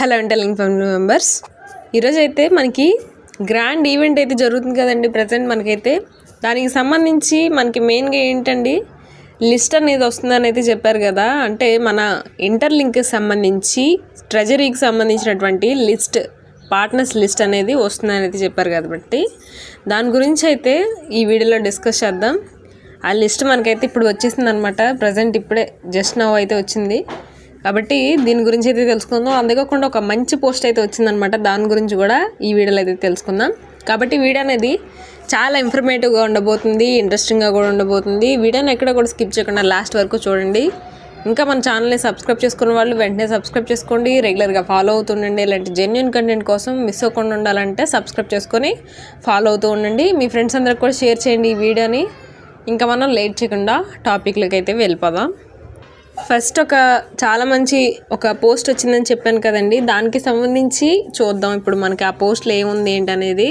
Hello interlink family members, ఈరోజు అయితే మనకి గ్రాండ్ ఈవెంట్ అయితే జరుగుతుంది కదండి. ప్రజెంట్ మనకైతే దానికి సంబంధించి మనకి మెయిన్గా ఏంటండి లిస్ట్ అనేది వస్తుందని అయితే చెప్పారు కదా. అంటే మన ఇంటర్లింక్కి సంబంధించి ట్రెజరీకి సంబంధించినటువంటి లిస్ట్, పార్ట్నర్స్ లిస్ట్ అనేది వస్తుందని అయితే చెప్పారు కాబట్టి దాని గురించి అయితే ఈ వీడియోలో డిస్కస్ చేద్దాం. ఆ లిస్ట్ మనకైతే ఇప్పుడు వచ్చేసింది అనమాట. ప్రజెంట్ ఇప్పుడే జస్ట్ నౌ అయితే వచ్చింది కాబట్టి దీని గురించి అయితే తెలుసుకుందాం. అంతేకాకుండా ఒక మంచి పోస్ట్ అయితే వచ్చిందనమాట, దాని గురించి కూడా ఈ వీడియోలో అయితే తెలుసుకుందాం. కాబట్టి వీడియో అనేది చాలా ఇన్ఫర్మేటివ్గా ఉండబోతుంది, ఇంట్రెస్టింగ్గా కూడా ఉండబోతుంది. వీడియోని ఎక్కడ కూడా స్కిప్ చేయకుండా లాస్ట్ వరకు చూడండి. ఇంకా మన ఛానల్ని సబ్స్క్రైబ్ చేసుకున్న వాళ్ళు వెంటనే సబ్స్క్రైబ్ చేసుకోండి, రెగ్యులర్గా ఫాలో అవుతుండండి. ఇలాంటి జెన్యున్ కంటెంట్ కోసం మిస్ అవ్వకుండా ఉండాలంటే సబ్స్క్రైబ్ చేసుకొని ఫాలో అవుతూ ఉండండి. మీ ఫ్రెండ్స్ అందరికి కూడా షేర్ చేయండి ఈ వీడియోని. ఇంకా మనం లేట్ చేయకుండా టాపిక్లకి అయితే వెళ్ళిపోదాం. ఫస్ట్ చాలా మంచి ఒక పోస్ట్ వచ్చిందని చెప్పాను కదండి, దానికి సంబంధించి చూద్దాం ఇప్పుడు మనకి ఆ పోస్ట్లో ఏముంది ఏంటనేది.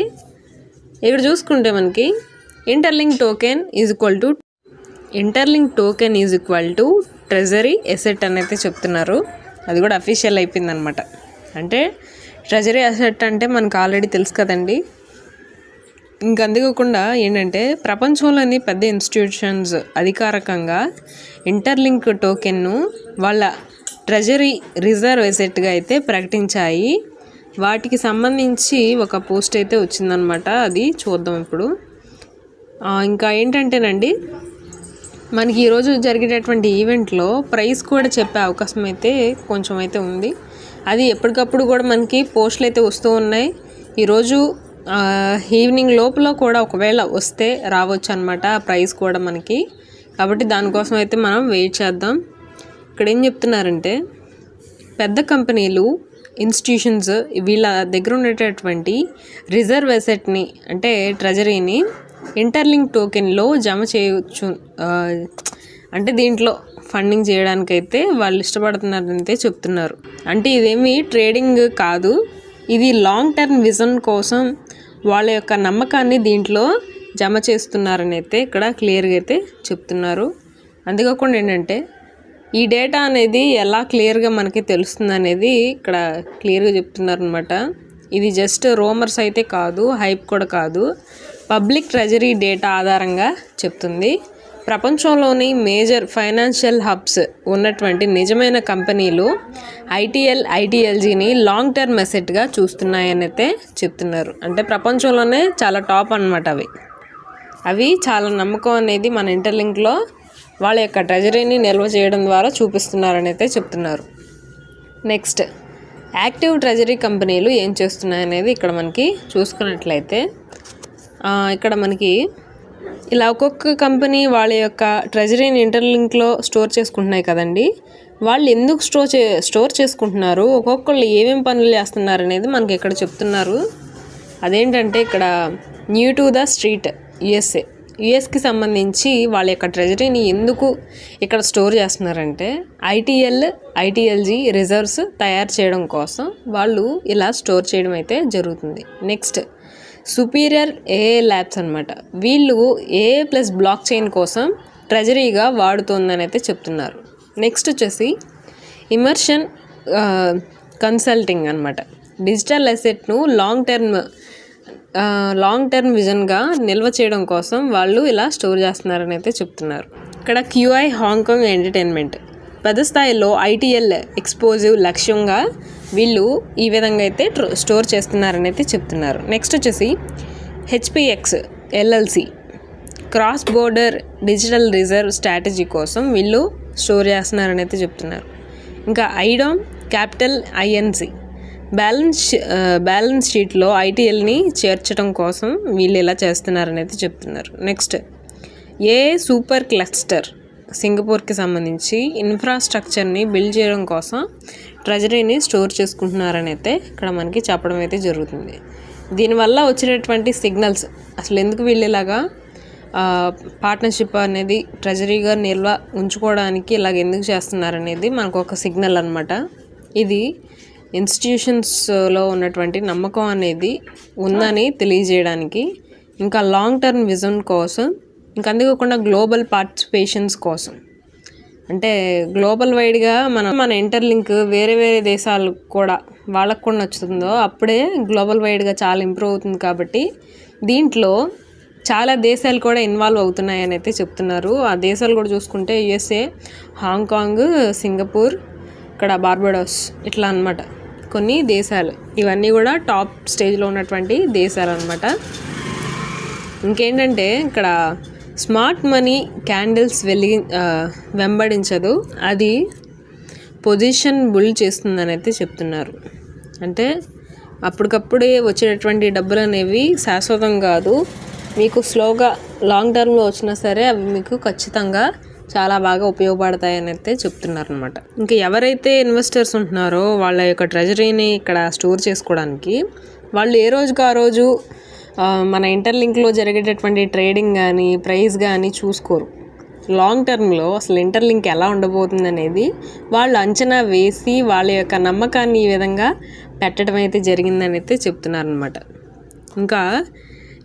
ఇక్కడ చూసుకుంటే మనకి interlink token is equal to treasury asset అని అయితే చెప్తున్నారు. అది కూడా అఫీషియల్ అయిపోయింది అనమాట. అంటే ట్రెజరీ ఎసెట్ అంటే మనకు ఆల్రెడీ తెలుసు కదండి. ఇంకా అందుకోకుండా ఏంటంటే ప్రపంచంలోని పెద్ద ఇన్స్టిట్యూషన్స్ అధికారికంగా ఇంటర్లింక్ టోకెన్ను వాళ్ళ ట్రెజరీ రిజర్వ్ ఎసెట్గా అయితే ప్రకటించాయి. వాటికి సంబంధించి ఒక పోస్ట్ అయితే వచ్చిందనమాట, అది చూద్దాం ఇప్పుడు. ఇంకా ఏంటంటేనండి మనకి ఈరోజు జరిగేటటువంటి ఈవెంట్లో ప్రైస్ కూడా చెప్పే అవకాశం అయితే కొంచెం అయితే ఉంది. అది ఎప్పటికప్పుడు కూడా మనకి పోస్టులు అయితే వస్తూ ఉన్నాయి. ఈరోజు ఈవినింగ్ లోపల కూడా ఒకవేళ వస్తే రావచ్చు అనమాట ఆ ప్రైస్ కూడా మనకి. కాబట్టి దానికోసం అయితే మనం వెయిట్ చేద్దాం. ఇక్కడ ఏం చెప్తున్నారంటే పెద్ద కంపెనీలు, ఇన్స్టిట్యూషన్స్ వీళ్ళ దగ్గర ఉండేటటువంటి రిజర్వ్ ఎసెట్ని అంటే ట్రెజరీని ఇంటర్లింక్ టోకెన్లో జమ చేయవచ్చు. అంటే దీంట్లో ఫండింగ్ చేయడానికైతే వాళ్ళు ఇష్టపడుతున్నారంటే చెప్తున్నారు. అంటే ఇదేమి ట్రేడింగ్ కాదు, ఇది లాంగ్ టర్మ్ విజన్ కోసం వాళ్ళ యొక్క నమ్మకాన్ని దీంట్లో జమ చేస్తున్నారని అయితే ఇక్కడ క్లియర్గా అయితే చెప్తున్నారు. అంతేకాకుండా ఏంటంటే ఈ డేటా అనేది ఎలా క్లియర్గా మనకి తెలుస్తుంది అనేది ఇక్కడ క్లియర్గా చెప్తున్నారు అనమాట. ఇది జస్ట్ రూమర్స్ అయితే కాదు, హైప్ కూడా కాదు, పబ్లిక్ ట్రెజరీ డేటా ఆధారంగా చెప్తుంది. ప్రపంచంలోని మేజర్ ఫైనాన్షియల్ హబ్స్ ఉన్నటువంటి నిజమైన కంపెనీలు ఐటీఎల్జీని లాంగ్ టర్మ్ అసెట్గా చూస్తున్నాయని అయితే చెప్తున్నారు. అంటే ప్రపంచంలోనే చాలా టాప్ అనమాట. అవి చాలా నమ్మకం అనేది మన ఇంటర్లింక్లో వాళ్ళ యొక్క ట్రెజరీని నిల్వ చేయడం ద్వారా చూపిస్తున్నారని అయితే చెప్తున్నారు. నెక్స్ట్ యాక్టివ్ ట్రెజరీ కంపెనీలు ఏం చేస్తున్నాయనేది ఇక్కడ మనకి చూసుకున్నట్లయితే ఇక్కడ మనకి ఇలా ఒక్కొక్క కంపెనీ వాళ్ళ యొక్క ట్రెజరీని ఇంటర్లింక్లో స్టోర్ చేసుకుంటున్నాయి కదండి. వాళ్ళు ఎందుకు స్టోర్ చేసుకుంటున్నారు, ఒక్కొక్కళ్ళు ఏమేమి పనులు చేస్తున్నారు అనేది మనకి ఇక్కడ చెప్తున్నారు. అదేంటంటే ఇక్కడ న్యూ టు ద స్ట్రీట్ యుఎస్కి సంబంధించి వాళ్ళ యొక్క ట్రెజరీని ఎందుకు ఇక్కడ స్టోర్ చేస్తున్నారంటే ఐటీఎల్జీ రిజర్వ్స్ తయారు చేయడం కోసం వాళ్ళు ఇలా స్టోర్ చేయడం అయితే జరుగుతుంది. నెక్స్ట్ సుపీరియర్ ఏఏ ల్యాబ్స్ అనమాట, వీళ్ళు ఏఏ ప్లస్ బ్లాక్ చైన్ కోసం ట్రెజరీగా వాడుతుందని అయితే చెప్తున్నారు. నెక్స్ట్ వచ్చేసి ఇమర్షన్ కన్సల్టింగ్ అనమాట, డిజిటల్ అసెట్ను లాంగ్ టర్మ్ విజన్గా నిల్వ చేయడం కోసం వాళ్ళు ఇలా స్టోర్ చేస్తున్నారని అయితే చెప్తున్నారు. ఇక్కడ క్యూఐ హాంకాంగ్ ఎంటర్టైన్మెంట్ పెద్ద స్థాయిలో ఐటీఎల్ ఎక్స్పోజివ్ లక్ష్యంగా వీళ్ళు ఈ విధంగా అయితే స్టోర్ చేస్తున్నారని అయితే చెప్తున్నారు. నెక్స్ట్ వచ్చేసి HPX LLC cross border digital reserve strategy కోసం వీళ్ళు స్టోర్ చేస్తున్నారని అయితే చెప్తున్నారు. ఇంకా ఐడామ్ క్యాపిటల్ ఐఎన్సి బ్యాలెన్స్ షీట్లో ఐటీఎల్ని చేర్చడం కోసం వీళ్ళు ఇలా చేస్తున్నారని అయితే చెప్తున్నారు. నెక్స్ట్ సూపర్ క్లస్టర్ సింగపూర్కి సంబంధించి ఇన్ఫ్రాస్ట్రక్చర్ని బిల్డ్ చేయడం కోసం ట్రెజరీని స్టోర్ చేసుకుంటున్నారని అయితే ఇక్కడ మనకి చెప్పడం అయితే జరుగుతుంది. దీనివల్ల వచ్చేటటువంటి సిగ్నల్స్, అసలు ఎందుకు వీళ్ళు ఇలాగా పార్ట్నర్షిప్ అనేది ట్రెజరీగా నిల్వ ఉంచుకోవడానికి ఇలాగ ఎందుకు చేస్తున్నారనేది మనకు ఒక సిగ్నల్ అనమాట. ఇది ఇన్స్టిట్యూషన్స్లో ఉన్నటువంటి నమ్మకం అనేది ఉందని తెలియజేయడానికి, ఇంకా లాంగ్ టర్మ్ విజన్ కోసం, ఇంకా అంతేకాకుండా గ్లోబల్ పార్టిసిపేషన్స్ కోసం అంటే గ్లోబల్ వైడ్గా మన ఇంటర్లింక్ వేరే వేరే దేశాలు కూడా వాళ్ళకు కూడా నచ్చుతుందో అప్పుడే గ్లోబల్ వైడ్గా చాలా ఇంప్రూవ్ అవుతుంది. కాబట్టి దీంట్లో చాలా దేశాలు కూడా ఇన్వాల్వ్ అవుతున్నాయని అయితే చెప్తున్నారు. ఆ దేశాలు కూడా చూసుకుంటే USA, హాంకాంగ్, సింగపూర్, ఇక్కడ బార్బడోస్ ఇట్లా అనమాట కొన్ని దేశాలు. ఇవన్నీ కూడా టాప్ స్టేజ్లో ఉన్నటువంటి దేశాలు అనమాట. ఇంకేంటంటే ఇక్కడ స్మార్ట్ మనీ క్యాండిల్స్ వెంబడించదు, అది పొజిషన్ బుల్డ్ చేస్తుందని అయితే చెప్తున్నారు. అంటే అప్పటికప్పుడే వచ్చేటటువంటి డబ్బులు అనేవి శాశ్వతం కాదు, మీకు స్లోగా లాంగ్ టర్మ్లో వచ్చినా సరే అవి మీకు ఖచ్చితంగా చాలా బాగా ఉపయోగపడతాయని అయితే చెప్తున్నారు అనమాట. ఇంకా ఎవరైతే ఇన్వెస్టర్స్ ఉంటున్నారో వాళ్ళ యొక్క ట్రెజరీని ఇక్కడ స్టోర్ చేసుకోవడానికి వాళ్ళు ఏ రోజుకి ఆ రోజు మన ఇంటర్లింక్లో జరిగేటటువంటి ట్రేడింగ్ కానీ ప్రైస్ కానీ చూసుకోరు. లాంగ్ టర్మ్లో అసలు ఇంటర్లింక్ ఎలా ఉండబోతుంది అనేది వాళ్ళు అంచనా వేసి వాళ్ళ యొక్క నమ్మకాన్ని ఈ విధంగా పెట్టడం అయితే జరిగిందని అయితే చెప్తున్నారనమాట. ఇంకా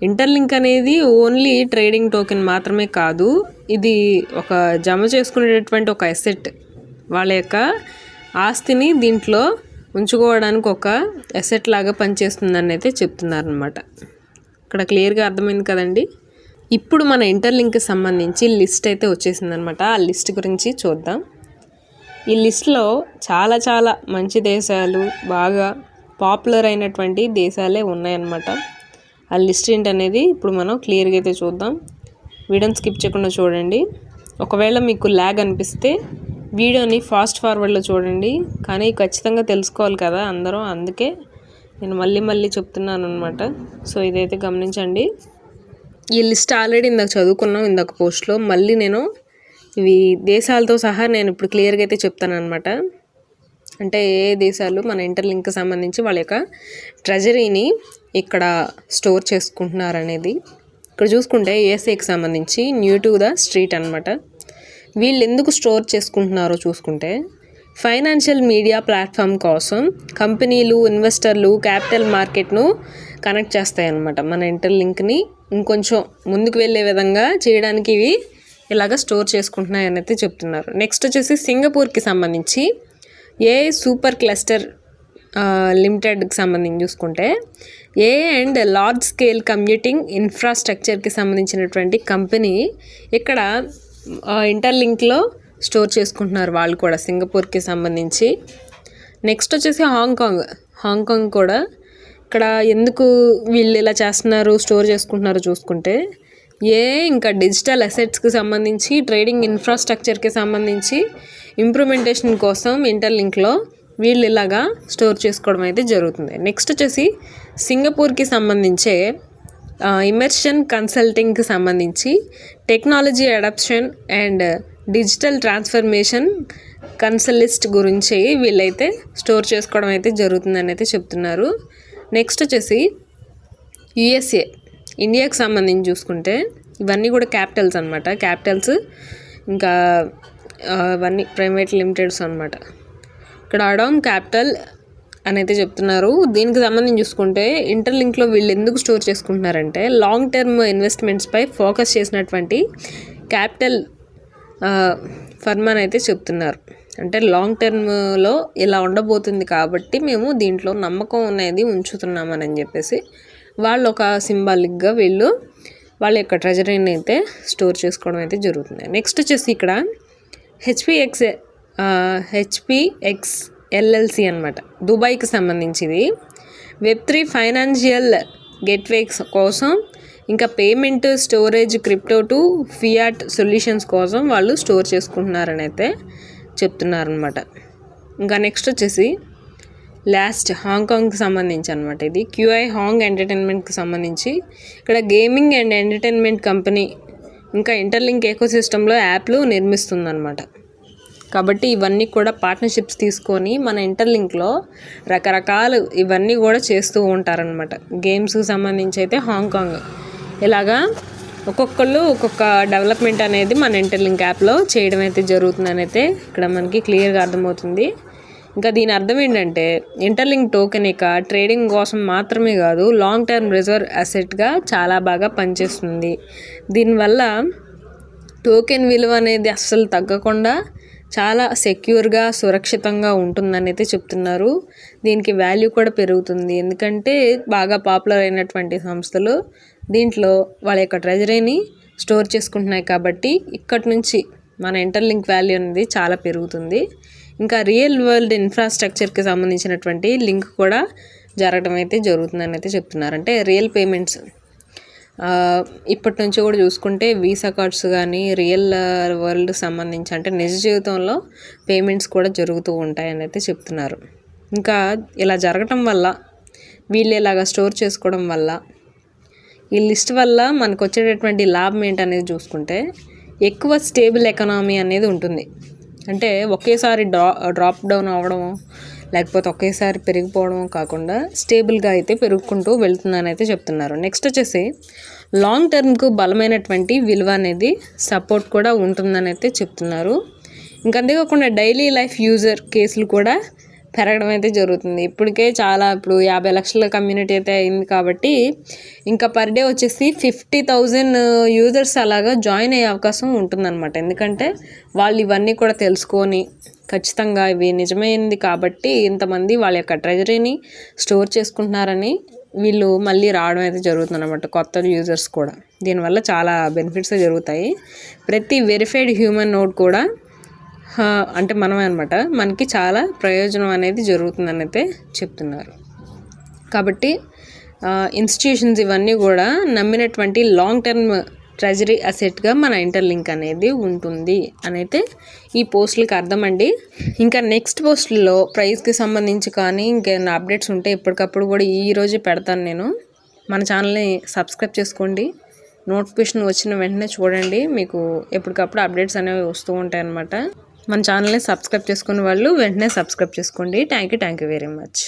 ఇంటర్లింక్ అనేది ఓన్లీ ట్రేడింగ్ టోకెన్ మాత్రమే కాదు, ఇది ఒక జమ చేసుకునేటటువంటి ఒక అసెట్. వాళ్ళ యొక్క ఆస్తిని దీంట్లో ఉంచుకోవడానికి ఒక అసెట్ లాగా పనిచేస్తుందని అయితే చెప్తున్నారనమాట. ఇక్కడ క్లియర్గా అర్థమైంది కదండి. ఇప్పుడు మన ఇంటర్లింక్కి సంబంధించి లిస్ట్ అయితే వచ్చేసిందనమాట. ఆ లిస్ట్ గురించి చూద్దాం. ఈ లిస్ట్లో చాలా చాలా మంచి దేశాలు, బాగా పాపులర్ అయినటువంటి దేశాలే ఉన్నాయన్నమాట. ఆ లిస్ట్ ఏంటనేది ఇప్పుడు మనం క్లియర్గా అయితే చూద్దాం. వీడియోని స్కిప్ చేయకుండా చూడండి. ఒకవేళ మీకు ల్యాగ్ అనిపిస్తే వీడియోని ఫాస్ట్ ఫార్వర్డ్లో చూడండి, కానీ ఖచ్చితంగా తెలుసుకోవాలి కదా అందరూ, అందుకే నేను మళ్ళీ చెప్తున్నాను అనమాట. సో ఇదైతే గమనించండి. ఈ లిస్ట్ ఆల్రెడీ ఇందాక చదువుకున్నాం, ఇందాక పోస్ట్లో. మళ్ళీ నేను ఇవి దేశాలతో సహా నేను ఇప్పుడు క్లియర్గా అయితే చెప్తాను అనమాట. అంటే ఏ దేశాలు మన ఇంటర్లింక్కి సంబంధించి వాళ్ళ యొక్క ట్రెజరీని ఇక్కడ స్టోర్ చేసుకుంటున్నారు అనేది. ఇక్కడ చూసుకుంటే USAకి సంబంధించి న్యూ టు ద స్ట్రీట్ అనమాట. వీళ్ళు ఎందుకు స్టోర్ చేసుకుంటున్నారో చూసుకుంటే ఫైనాన్షియల్ మీడియా ప్లాట్ఫామ్ కోసం కంపెనీలు, ఇన్వెస్టర్లు, క్యాపిటల్ మార్కెట్ను కనెక్ట్ చేస్తాయన్నమాట. మన ఇంటర్లింక్ని ఇంకొంచెం ముందుకు వెళ్ళే విధంగా చేయడానికి ఇవి ఇలాగ స్టోర్ చేసుకుంటున్నాయని అయితే చెప్తున్నారు. నెక్స్ట్ వచ్చేసి సింగపూర్కి సంబంధించి AI సూపర్ క్లస్టర్ లిమిటెడ్కి సంబంధించి చూసుకుంటే అండ్ లార్జ్ స్కేల్ కంప్యూటింగ్ ఇన్ఫ్రాస్ట్రక్చర్కి సంబంధించినటువంటి కంపెనీ ఇక్కడ ఇంటర్లింక్లో స్టోర్ చేసుకుంటున్నారు వాళ్ళు కూడా, సింగపూర్కి సంబంధించి. నెక్స్ట్ వచ్చేసి హాంకాంగ్ కూడా ఇక్కడ ఎందుకు వీళ్ళు ఇలా చేస్తున్నారు, స్టోర్ చేసుకుంటున్నారు చూసుకుంటే ఇంకా డిజిటల్ అసెట్స్కి సంబంధించి, ట్రేడింగ్ ఇన్ఫ్రాస్ట్రక్చర్కి సంబంధించి ఇంప్రూవ్మెంటేషన్ కోసం ఇంటర్లింక్లో వీళ్ళు ఇలాగా స్టోర్ చేసుకోవడం అయితే జరుగుతుంది. నెక్స్ట్ వచ్చేసి సింగపూర్కి సంబంధించే ఇమర్షన్ కన్సల్టింగ్కి సంబంధించి technology adoption and digital transformation consultants గురించి వీళ్ళైతే స్టోర్ చేసుకోవడం అయితే జరుగుతుందని అయితే చెప్తున్నారు. నెక్స్ట్ వచ్చేసి USA, ఇండియాకి సంబంధించి చూసుకుంటే ఇవన్నీ కూడా క్యాపిటల్స్ అనమాట. క్యాపిటల్స్ ఇంకా ఇవన్నీ ప్రైవేట్ లిమిటెడ్స్ అనమాట. ఇక్కడ అడామ్ క్యాపిటల్ అని అయితే చెప్తున్నారు. దీనికి సంబంధించి చూసుకుంటే ఇంటర్లింక్లో వీళ్ళు ఎందుకు స్టోర్ చేసుకుంటున్నారంటే లాంగ్ టర్మ్ ఇన్వెస్ట్మెంట్స్పై ఫోకస్ చేసినటువంటి క్యాపిటల్ ఫర్మ్ అని అయితే చెప్తున్నారు. అంటే లాంగ్ టర్మ్లో ఇలా ఉండబోతుంది కాబట్టి మేము దీంట్లో నమ్మకం అనేది ఉంచుతున్నామని చెప్పేసి వాళ్ళు ఒక సింబాలిక్గా వీళ్ళు వాళ్ళ యొక్క ట్రెజరీని అయితే స్టోర్ చేసుకోవడం అయితే జరుగుతుంది. నెక్స్ట్ వచ్చేసి ఇక్కడ HPX LLC అనమాట, దుబాయ్కి సంబంధించింది. Web3 ఫైనాన్షియల్ గేట్వేస్ కోసం, ఇంకా payment, storage, crypto to Fiat solutions కోసం వాళ్ళు స్టోర్ చేసుకుంటున్నారని అయితే చెప్తున్నారనమాట. ఇంకా నెక్స్ట్ వచ్చేసి హాంకాంగ్కి సంబంధించి అనమాట. ఇది QI హాంగ్ ఎంటర్టైన్మెంట్కి సంబంధించి ఇక్కడ గేమింగ్ అండ్ ఎంటర్టైన్మెంట్ కంపెనీ ఇంకా ఇంటర్లింక్ ఎకోసిస్టంలో యాప్లు నిర్మిస్తుందన్నమాట. కాబట్టి ఇవన్నీ కూడా పార్ట్నర్షిప్స్ తీసుకొని మన ఇంటర్లింక్లో రకరకాలు ఇవన్నీ కూడా చేస్తూ ఉంటారనమాట. గేమ్స్కి సంబంధించి అయితే హాంకాంగ్ ఇలాగా ఒక్కొక్కళ్ళు ఒక్కొక్క డెవలప్మెంట్ అనేది మన ఇంటర్లింక్ యాప్లో చేయడం అయితే జరుగుతుందని అయితే ఇక్కడ మనకి క్లియర్గా అర్థమవుతుంది. ఇంకా దీని అర్థం ఏంటంటే ఇంటర్లింక్ టోకెన్ ఇక ట్రేడింగ్ కోసం మాత్రమే కాదు, లాంగ్ టర్మ్ రిజర్వ్ అసెట్గా చాలా బాగా పనిచేస్తుంది. దీనివల్ల టోకెన్ విలువ అనేది అస్సలు తగ్గకుండా చాలా సెక్యూర్గా సురక్షితంగా ఉంటుందని అయితే చెప్తున్నారు. దీనికి వాల్యూ కూడా పెరుగుతుంది, ఎందుకంటే బాగా పాపులర్ అయినటువంటి సంస్థలు దీంట్లో వాళ్ళ యొక్క ట్రెజరీని స్టోర్ చేసుకుంటున్నాయి కాబట్టి ఇక్కడి నుంచి మన ఇంటర్లింక్ వాల్యూ అనేది చాలా పెరుగుతుంది. ఇంకా రియల్ వరల్డ్ ఇన్ఫ్రాస్ట్రక్చర్కి సంబంధించినటువంటి లింక్ కూడా జరగడం అయితే జరుగుతుందని అయితే చెప్తున్నారు. అంటే రియల్ పేమెంట్స్ ఇప్పటి నుంచి కూడా చూసుకుంటే వీసా కార్డ్స్ కానీ రియల్ వరల్డ్ సంబంధించి అంటే నిజ జీవితంలో పేమెంట్స్ కూడా జరుగుతూ ఉంటాయని అయితే చెప్తున్నారు. ఇంకా ఇలా జరగటం వల్ల వీళ్ళు ఇలాగా స్టోర్ చేసుకోవడం వల్ల ఈ లిస్ట్ వల్ల మనకు వచ్చేటటువంటి లాభం ఏంటనేది చూసుకుంటే ఎక్కువ స్టేబుల్ ఎకనామీ అనేది ఉంటుంది. అంటే ఒకేసారి డ్రాప్ డౌన్ అవ్వడం లేకపోతే ఒకేసారి పెరిగిపోవడం కాకుండా స్టేబుల్గా అయితే పెరుగుకుంటూ వెళ్తుందని అయితే చెప్తున్నారు. నెక్స్ట్ వచ్చేసి లాంగ్ టర్మ్కు బలమైనటువంటి విలువ అనేది సపోర్ట్ కూడా ఉంటుందని అయితే చెప్తున్నారు. ఇంకా అంతేకాకుండా డైలీ లైఫ్ యూజర్ కేసులు కూడా పెరగడం అయితే జరుగుతుంది. ఇప్పటికే ఇప్పుడు 50 లక్షల కమ్యూనిటీ అయితే అయింది కాబట్టి ఇంకా పర్ డే వచ్చేసి 50,000 యూజర్స్ అలాగా జాయిన్ అయ్యే అవకాశం ఉంటుందన్నమాట. ఎందుకంటే వాళ్ళు ఇవన్నీ కూడా తెలుసుకొని ఖచ్చితంగా ఇవి నిజమైంది కాబట్టి ఇంతమంది వాళ్ళ యొక్క ట్రెజరీని స్టోర్ చేసుకుంటున్నారని వీళ్ళు మళ్ళీ రావడం అయితే జరుగుతుంది అనమాట, కొత్త యూజర్స్ కూడా. దీనివల్ల చాలా బెనిఫిట్స్ జరుగుతాయి. ప్రతి వెరిఫైడ్ హ్యూమన్ నోడ్ కూడా అంటే మనమే అనమాట, మనకి చాలా ప్రయోజనం అనేది జరుగుతుందని అయితే చెప్తున్నారు. కాబట్టి ఇన్స్టిట్యూషన్స్ ఇవన్నీ కూడా నమ్మినటువంటి లాంగ్ టర్మ్ ట్రెజరీ అసెట్గా మన ఇంటర్లింక్ అనేది ఉంటుంది అని అయితే ఈ పోస్టులకి అర్థం అండి. ఇంకా నెక్స్ట్ పోస్టుల్లో ప్రైస్కి సంబంధించి కానీ ఇంకేమైనా అప్డేట్స్ ఉంటే ఎప్పటికప్పుడు కూడా ఈరోజే పెడతాను నేను. మన ఛానల్ని సబ్స్క్రైబ్ చేసుకోండి, నోటిఫికేషన్ వచ్చిన వెంటనే చూడండి, మీకు ఎప్పటికప్పుడు అప్డేట్స్ అనేవి వస్తూ ఉంటాయి అన్నమాట. మన ఛానల్ని సబ్స్క్రైబ్ చేసుకునే వాళ్ళు వెంటనే సబ్స్క్రైబ్ చేసుకోండి. Thank you very much.